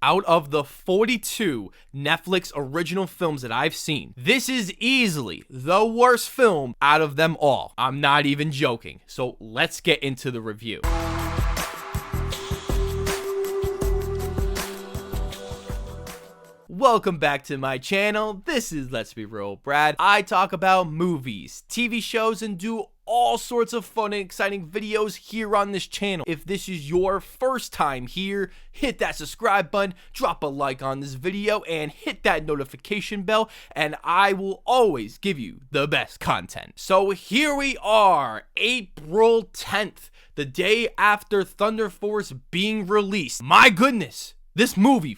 Out of the 42 Netflix original films that I've seen, this is easily the worst film out of them all. I'm not even joking. So let's get into the review. Welcome back to my channel. This is Let's Be Real Brad. I talk about movies, TV shows, and do all sorts of fun and exciting videos here on this channel. If this is your first time here, hit that subscribe button, drop a like on this video, and hit that notification bell, and I will always give you the best content. So here we are, April 10th, the day after Thunder Force being released. My goodness, this movie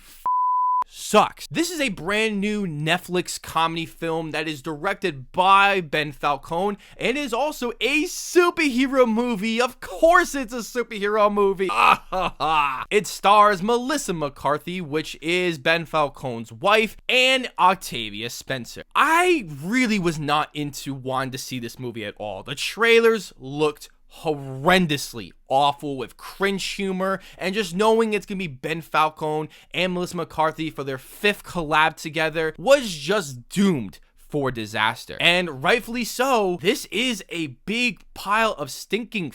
sucks. This is a brand new Netflix comedy film that is directed by Ben Falcone and is also a superhero movie. Of course it's a superhero movie. It stars Melissa McCarthy, which is Ben Falcone's wife, and Octavia Spencer. I really was not into wanting to see this movie at all. The trailers looked horrendously awful with cringe humor, and just knowing it's gonna be Ben Falcone and Melissa McCarthy for their 5th collab together was just doomed for disaster. And rightfully so. This is a big pile of stinking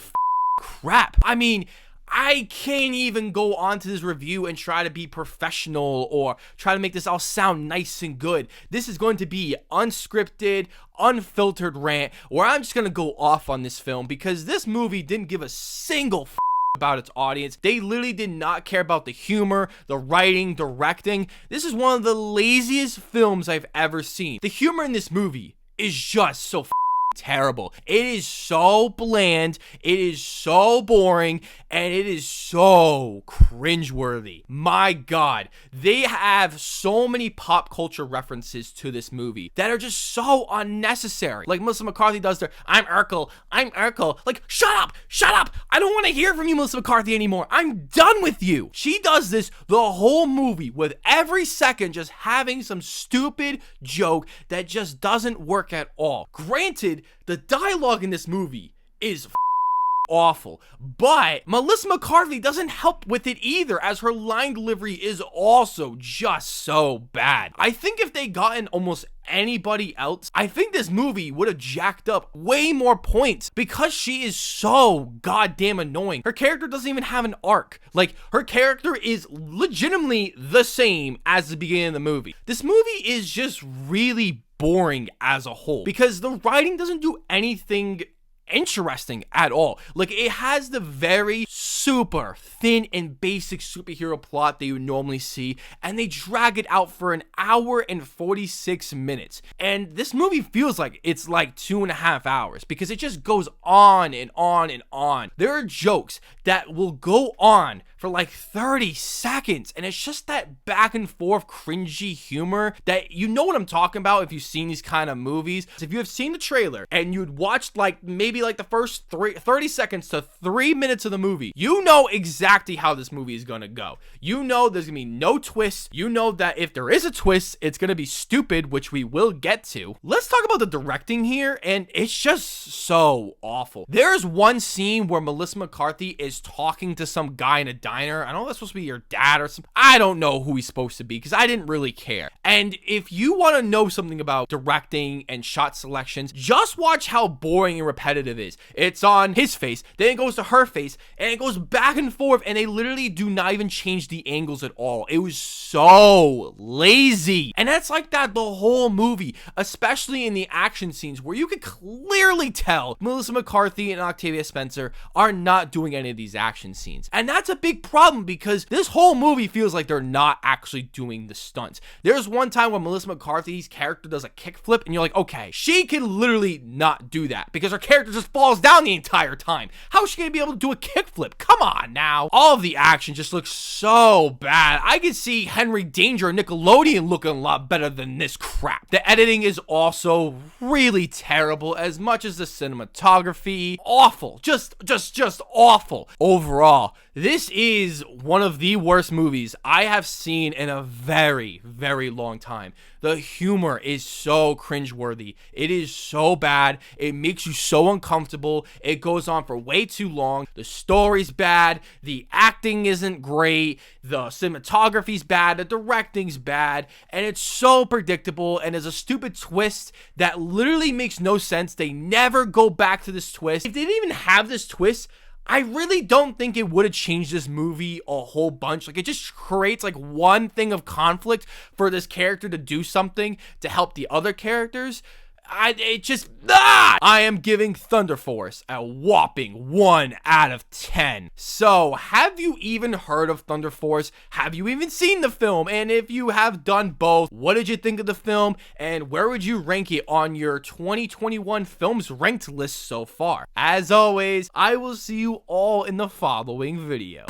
crap. I mean, I can't even go on to this review and try to be professional or try to make this all sound nice and good. This is going to be unscripted, unfiltered rant where I'm just going to go off on this film because this movie didn't give a single about its audience. They literally did not care about the humor, the writing, directing. This is one of the laziest films I've ever seen. The humor in this movie is just so terrible. It is so bland, it is so boring, and it is so cringeworthy. My god, they have so many pop culture references to this movie that are just so unnecessary. Like Melissa McCarthy does their I'm Urkel. Like, shut up, I don't want to hear from you, Melissa McCarthy, anymore. I'm done with you. She does this the whole movie with every second just having some stupid joke that just doesn't work at all. Granted, the dialogue in this movie is awful, but Melissa McCarthy doesn't help with it either, as her line delivery is also just so bad. I think if they gotten almost anybody else, I think this movie would have jacked up way more points because she is so goddamn annoying. Her character doesn't even have an arc. Like, her character is legitimately the same as the beginning of the movie. This movie is just really boring as a whole because the writing doesn't do anything interesting at all. Like, it has the very super thin and basic superhero plot that you normally see, and they drag it out for an hour and 46 minutes. And this movie feels like it's like 2.5 hours because it just goes on and on and on. There are jokes that will go on for like 30 seconds, and it's just that back and forth cringy humor that, you know what I'm talking about if you've seen these kind of movies. If you have seen the trailer and you'd watched like maybe like the first 30 seconds to 3 minutes of the movie, you know exactly how this movie is gonna go. You know there's gonna be no twist. You know that if there is a twist, it's gonna be stupid, which we will get to. Let's talk about the directing here, and it's just so awful. There's one scene where Melissa McCarthy is talking to some guy in a diner. I know that's supposed to be your dad or something. I don't know who he's supposed to be because I didn't really care. And if you want to know something about directing and shot selections, just watch how boring and repetitive it is. It's on his face, then it goes to her face, and it goes back and forth, and they literally do not even change the angles at all. It was so lazy. And that's like that the whole movie, especially in the action scenes where you could clearly tell Melissa McCarthy and Octavia Spencer are not doing any of these action scenes. And that's a big problem because this whole movie feels like they're not actually doing the stunts. There's one time when Melissa McCarthy's character does a kickflip, and you're like, okay, she can literally not do that because her character just falls down the entire time. How is she gonna be able to do a kickflip? Come on now. All of the action just looks so bad. I could see Henry Danger and Nickelodeon looking a lot better than this crap. The editing is also really terrible, as much as the cinematography. Awful. Just awful. Overall, this is is one of the worst movies I have seen in a very, very long time. The humor is so cringeworthy. It is so bad. It makes you so uncomfortable. It goes on for way too long. The story's bad. The acting isn't great. The cinematography's bad. The directing's bad. And it's so predictable. And there's a stupid twist that literally makes no sense. They never go back to this twist. If they didn't even have this twist, I really don't think it would have changed this movie a whole bunch. Like, it just creates like one thing of conflict for this character to do something to help the other characters. I am giving Thunder Force a whopping 1 out of 10. So, have you even heard of Thunder Force? Have you even seen the film? And if you have done both, what did you think of the film? And where would you rank it on your 2021 films ranked list so far? As always, I will see you all in the following video.